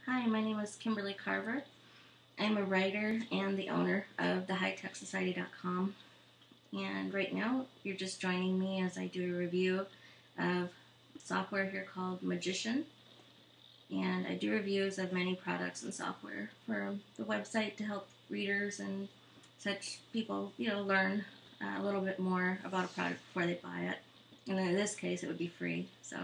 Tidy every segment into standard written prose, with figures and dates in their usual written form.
Hi, my name is Kimberly Carver. I'm a writer and the owner of the hightechsociety.com. And right now, you're just joining me as I do a review of software here called Magican. And I do reviews of many products and software for the website to help readers and such people, learn a little bit more about a product before they buy it. And in this case, it would be free. So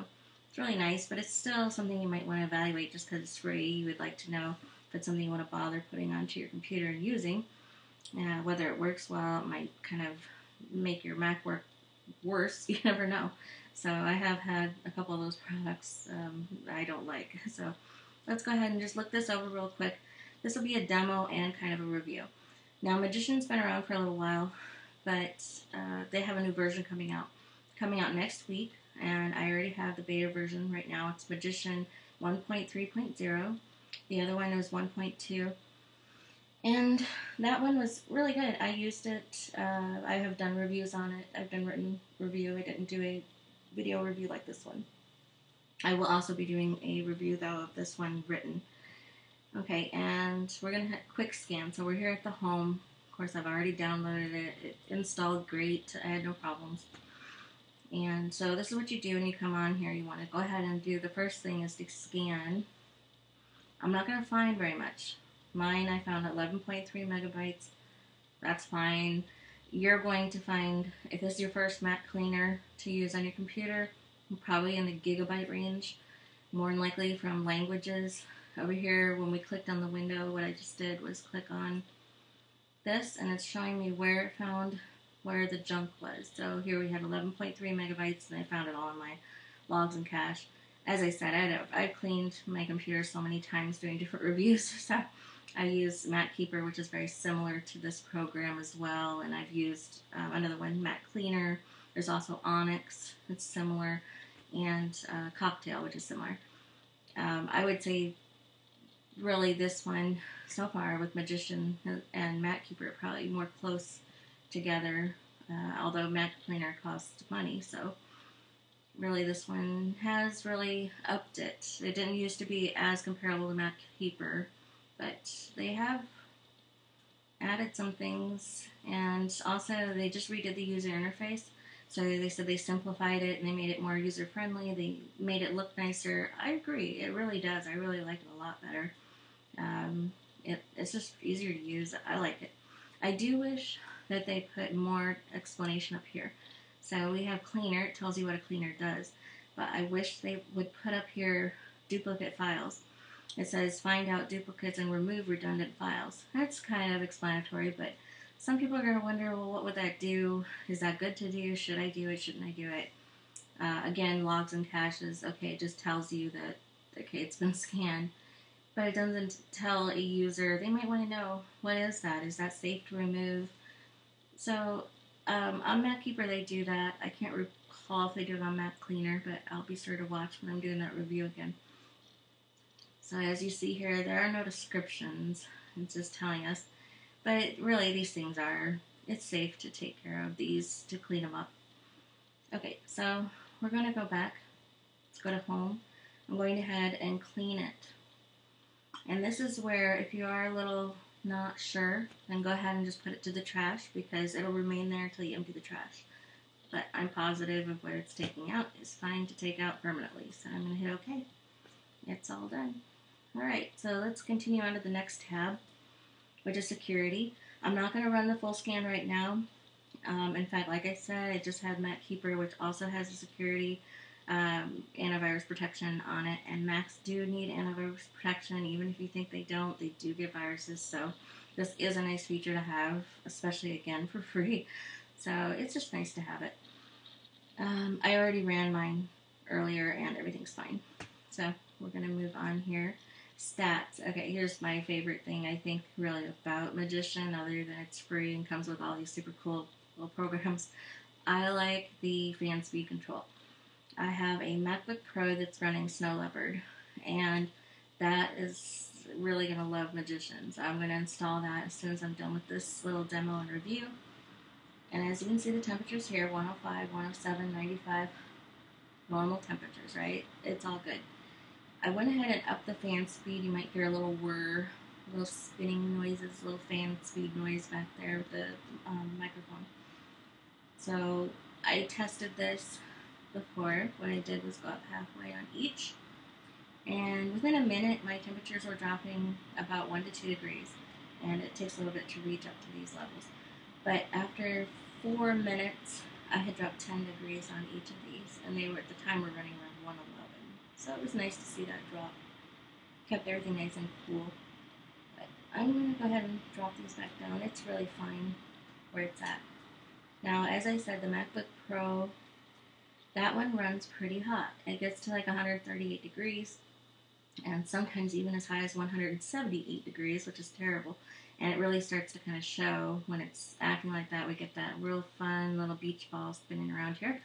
it's really nice, but it's still something you might want to evaluate just because it's free. You would like to know if it's something you want to bother putting onto your computer and using. Whether it works well, it might kind of make your Mac work worse. You never know. So I have had a couple of those products I don't like. So let's go ahead and just look this over real quick. This will be a demo and kind of a review. Now, Magican's been around for a little while, but they have a new version coming out next week, and I already have the beta version right now. It's Magican 1.3.0. The other one is 1.2. And that one was really good. I used it. I have done reviews on it. I've done written review. I didn't do a video review like this one. I will also be doing a review, though, of this one written. Okay, and we're going to hit quick scan. So we're here at the home. Of course, I've already downloaded it. It installed great. I had no problems. And so this is what you do when you come on here. You want to go ahead and do the first thing is to scan. I'm not going to find very much. Mine, I found 11.3 megabytes. That's fine. You're going to find, if this is your first Mac cleaner to use on your computer, probably in the gigabyte range, more than likely from languages. Over here, when we clicked on the window, what I just did was click on this, and it's showing me where it found where the junk was. So here we have 11.3 megabytes, and I found it all in my logs and cache. As I said, I've cleaned my computer so many times doing different reviews, so I use MacKeeper, which is very similar to this program as well, and I've used another one, Mac Cleaner. There's also Onyx, it's similar, and Cocktail, which is similar. I would say really this one so far with Magican and MacKeeper are probably more close together, although Mac Cleaner costs money, so really this one has really upped it. It didn't used to be as comparable to MacKeeper, but they have added some things, and also they just redid the user interface. So they said they simplified it and they made it more user friendly. They made it look nicer. I agree, it really does. I really like it a lot better. It's just easier to use. I like it. I do wish that they put more explanation up here. So we have cleaner. It tells you what a cleaner does. But I wish they would put up here duplicate files. It says find out duplicates and remove redundant files. That's kind of explanatory, but some people are going to wonder, well, what would that do? Is that good to do? Should I do it? Shouldn't I do it? Again, logs and caches. Okay, it just tells you that, okay, it's been scanned. But it doesn't tell a user. They might want to know, what is that? Is that safe to remove? So on MacKeeper they do that. I can't recall if they do it on Mac Cleaner, but I'll be sure to watch when I'm doing that review again. So as you see here, there are no descriptions. It's just telling us. But really, these things it's safe to take care of these, to clean them up. Okay, so we're going to go back. Let's go to home. I'm going to head and clean it. And this is where, if you are a little not sure, then go ahead and just put it to the trash, because it'll remain there until you empty the trash. But I'm positive of what it's taking out is fine to take out permanently. So I'm going to hit OK. It's all done. Alright, so let's continue on to the next tab, which is security. I'm not going to run the full scan right now. In fact, like I said, I just had MacKeeper, which also has a security antivirus protection on it, and Macs do need antivirus protection. Even if you think they don't, they do get viruses, so this is a nice feature to have, especially again for free. So it's just nice to have it. I already ran mine earlier and everything's fine. So we're going to move on here. Stats. Okay, here's my favorite thing I think really about Magican, other than it's free and comes with all these super cool little programs. I like the fan speed control. I have a MacBook Pro that's running Snow Leopard, and that is really going to love Magican. So I'm going to install that as soon as I'm done with this little demo and review. And as you can see, the temperatures here, 105, 107, 95, normal temperatures, right? It's all good. I went ahead and upped the fan speed. You might hear a little whir, little spinning noises, little fan speed noise back there with the microphone. So I tested this before. What I did was go up halfway on each, and within a minute my temperatures were dropping about 1 to 2 degrees, and it takes a little bit to reach up to these levels. But after 4 minutes I had dropped 10 degrees on each of these, and they were at the time were running around 111. So it was nice to see that drop. Kept everything nice and cool. But I'm going to go ahead and drop these back down. It's really fine where it's at. Now, as I said, the MacBook Pro, that one runs pretty hot. It gets to like 138 degrees, and sometimes even as high as 178 degrees, which is terrible. And it really starts to kind of show when it's acting like that. We get that real fun little beach ball spinning around here.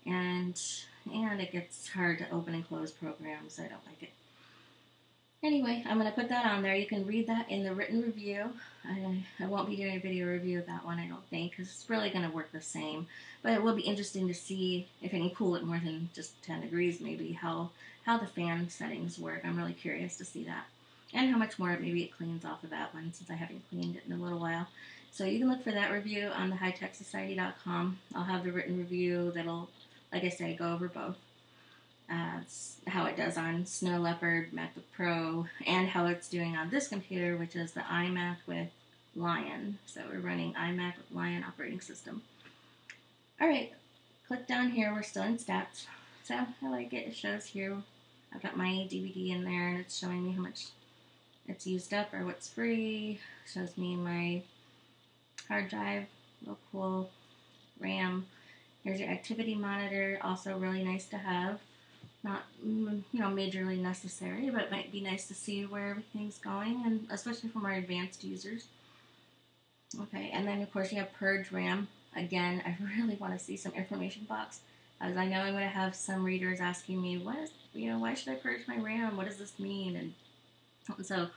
And it gets hard to open and close programs. I don't like it. Anyway, I'm going to put that on there. You can read that in the written review. I won't be doing a video review of that one, I don't think, because it's really going to work the same. But it will be interesting to see if I can cool it more than just 10 degrees, maybe, how the fan settings work. I'm really curious to see that. And how much more maybe it cleans off of that one, since I haven't cleaned it in a little while. So you can look for that review on the hightechsociety.com. I'll have the written review that'll, like I say, go over both. How it does on Snow Leopard, MacBook Pro, and how it's doing on this computer, which is the iMac with Lion. So we're running iMac with Lion operating system. Alright, click down here. We're still in stats. So I like it. It shows here. I've got my DVD in there, and it's showing me how much it's used up or what's free. Shows me my hard drive, real cool, RAM. Here's your activity monitor, also really nice to have. Not, majorly necessary, but it might be nice to see where everything's going, and especially for more advanced users. Okay, and then of course you have Purge RAM. Again, I really want to see some information box, as I know I'm going to have some readers asking me, why should I purge my RAM? What does this mean? And so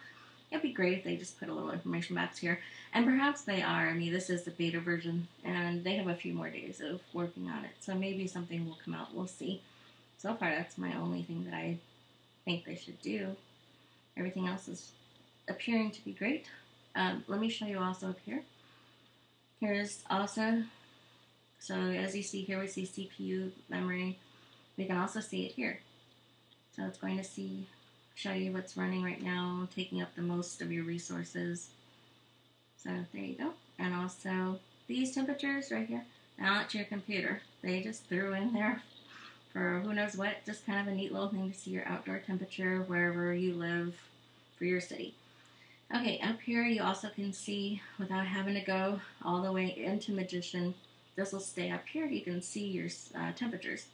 it'd be great if they just put a little information box here. And perhaps they are. I mean, this is the beta version, and they have a few more days of working on it. So maybe something will come out. We'll see. So far, that's my only thing that I think they should do. Everything else is appearing to be great. Let me show you also up here. Here's also, so as you see here, we see CPU, memory. We can also see it here. So it's going to show you what's running right now, taking up the most of your resources. So there you go. And also these temperatures right here. Now it's your computer. They just threw in there for who knows what, just kind of a neat little thing to see your outdoor temperature wherever you live for your city. Okay, up here you also can see, without having to go all the way into Magican, this will stay up here. You can see your temperatures.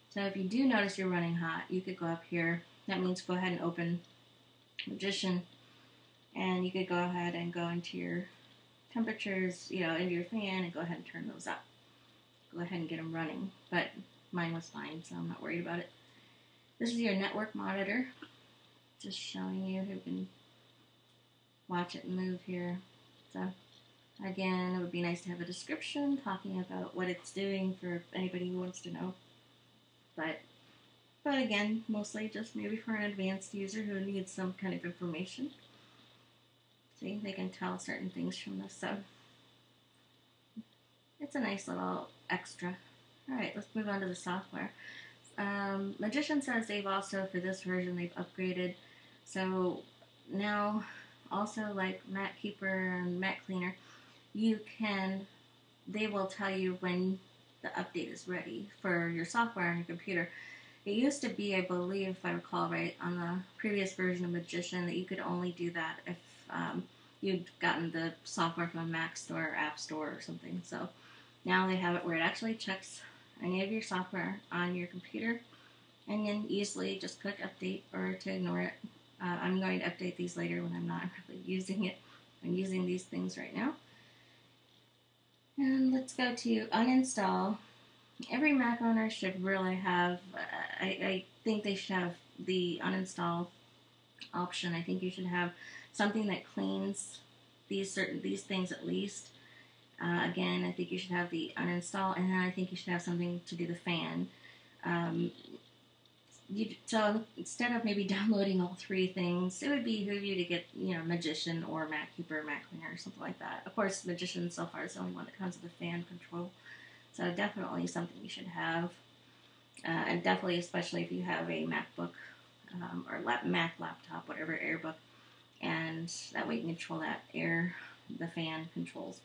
So if you do notice you're running hot, you could go up here. That means go ahead and open Magican, and you could go ahead and go into your temperatures, into your fan, and go ahead and turn those up. Go ahead and get them running. But mine was fine, so I'm not worried about it. This is your network monitor. Just showing you who can watch it move here. So, again, it would be nice to have a description talking about what it's doing for anybody who wants to know. But again, mostly just maybe for an advanced user who needs some kind of information. See, they can tell certain things from this, so it's a nice little extra. Alright, let's move on to the software. Magican says they've also, for this version, they've upgraded. So now, also like MacKeeper and MacCleaner, they will tell you when the update is ready for your software on your computer. It used to be, I believe, if I recall right, on the previous version of Magican, that you could only do that if you'd gotten the software from a Mac store or App Store or something. So now they have it where it actually checks any of your software on your computer, and then easily just click update or to ignore it. I'm going to update these later when I'm not really using it. I'm using these things right now. And let's go to uninstall. Every Mac owner should really have, I think they should have the uninstall option. I think you should have something that cleans these things at least. Again, I think you should have the uninstall, and then I think you should have something to do the fan. So instead of maybe downloading all three things, it would behoove you to get, Magician or Mac Keeper or Mac Cleaner or something like that. Of course, Magician so far is the only one that comes with a fan control. So definitely something you should have. And definitely, especially if you have a MacBook or Mac laptop, whatever, AirBook. And that way you can control that the fan controls.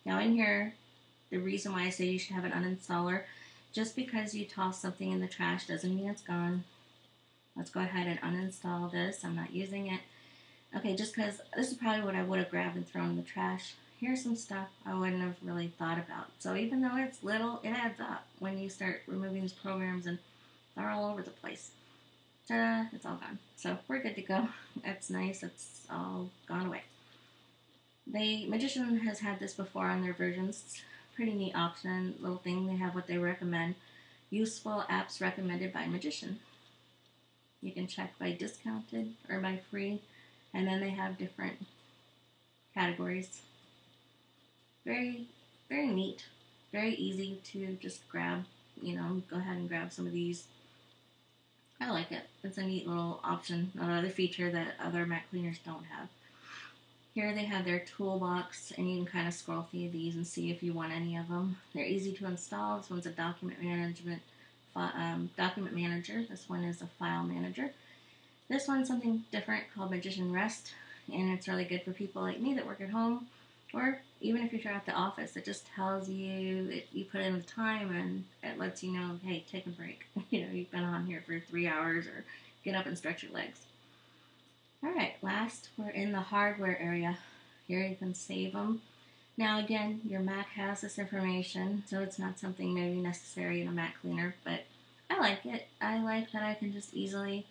Now in here, the reason why I say you should have an uninstaller, just because you toss something in the trash doesn't mean it's gone. Let's go ahead and uninstall this. I'm not using it. Okay, just because this is probably what I would have grabbed and thrown in the trash. Here's some stuff I wouldn't have really thought about. So even though it's little, it adds up when you start removing these programs and they're all over the place. Ta-da, it's all gone. So we're good to go. That's nice. It's all gone away. Magician has had this before on their versions. Pretty neat option, little thing. They have what they recommend. Useful apps recommended by Magician. You can check by discounted or by free, and then they have different categories. Very, very neat. Very easy to just grab, go ahead and grab some of these. I like it. It's a neat little option, another feature that other Mac cleaners don't have. Here they have their toolbox, and you can kind of scroll through these and see if you want any of them. They're easy to install. This one's a document manager. This one is a file manager. This one's something different called Magician Rest, and it's really good for people like me that work at home, or even if you're at the office. It just tells you, you put in the time, and it lets you know, hey, take a break. You've been on here for 3 hours, or get up and stretch your legs. Alright, last, we're in the hardware area. Here you can save them. Now again, your Mac has this information, so it's not something maybe necessary in a Mac cleaner, but I like it. I like that I can just easily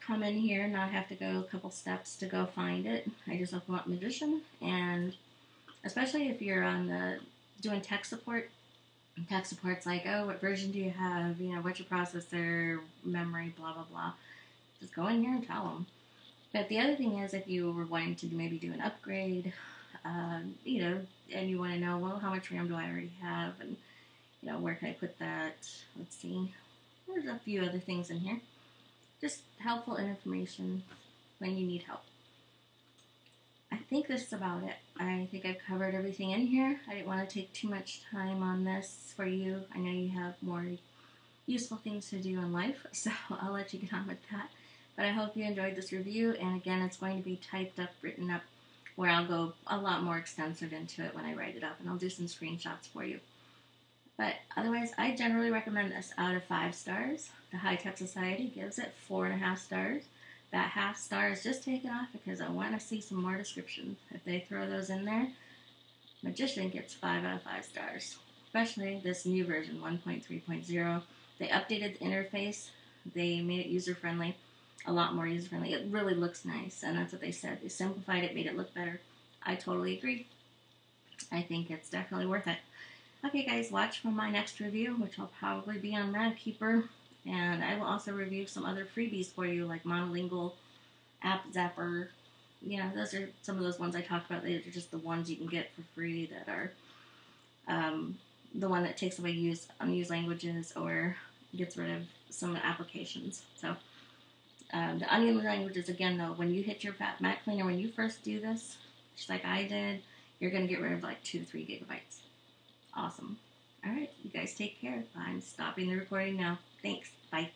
come in here, not have to go a couple steps to go find it. I just open up Magician, and especially if you're doing tech support, tech support's like, oh, what version do you have? What's your processor, memory, blah, blah, blah. Just go in here and tell them. But the other thing is, if you were wanting to maybe do an upgrade, and you want to know, well, how much RAM do I already have, and, where can I put that? Let's see. There's a few other things in here. Just helpful information when you need help. I think this is about it. I think I've covered everything in here. I didn't want to take too much time on this for you. I know you have more useful things to do in life, so I'll let you get on with that. But I hope you enjoyed this review, and again, it's going to be typed up, written up, where I'll go a lot more extensive into it when I write it up, and I'll do some screenshots for you. But otherwise, I generally recommend this out of 5 stars. The High Tech Society gives it 4.5 stars. That half star is just taken off because I want to see some more descriptions. If they throw those in there, Magician gets 5 out of 5 stars. Especially this new version, 1.3.0. They updated the interface. They made it user-friendly. A lot more user-friendly. It really looks nice, and that's what they said. They simplified it, made it look better. I totally agree. I think it's definitely worth it. Okay, guys, watch for my next review, which will probably be on Mac Keeper, and I will also review some other freebies for you, like Monolingual, App Zapper. Those are some of those ones I talked about. They're just the ones you can get for free that are the one that takes away unused languages or gets rid of some applications. So. The onion languages, again, though, when you hit your Mac cleaner, when you first do this, just like I did, you're going to get rid of like 2 to 3 gigabytes. Awesome. All right, you guys take care. I'm stopping the recording now. Thanks. Bye.